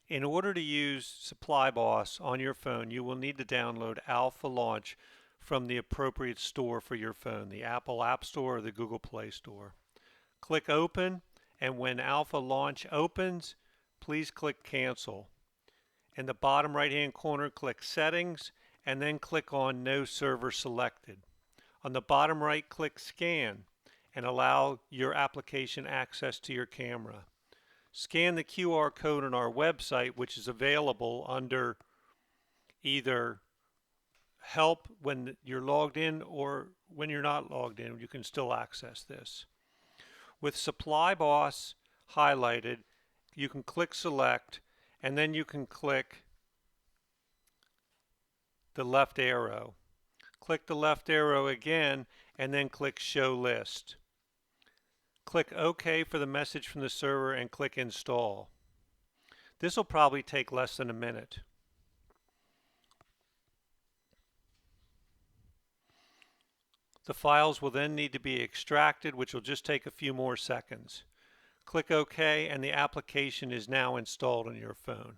In order to use Supply Boss on your phone, you will need to download AlphaLaunch from the appropriate store for your phone, the Apple App Store or the Google Play Store. Click Open, and when AlphaLaunch opens, please click Cancel. In the bottom right-hand corner, click Settings, and then click on No Server Selected. On the bottom right, click Scan, and allow your application access to your camera. Scan the QR code on our website, which is available under either Help when you're logged in or when you're not logged in. You can still access this. With Supply Boss highlighted, you can click Select, and then you can click the left arrow. Click the left arrow again, and then click Show List. Click OK for the message from the server and click Install. This will probably take less than a minute. The files will then need to be extracted, which will just take a few more seconds. Click OK, and the application is now installed on your phone.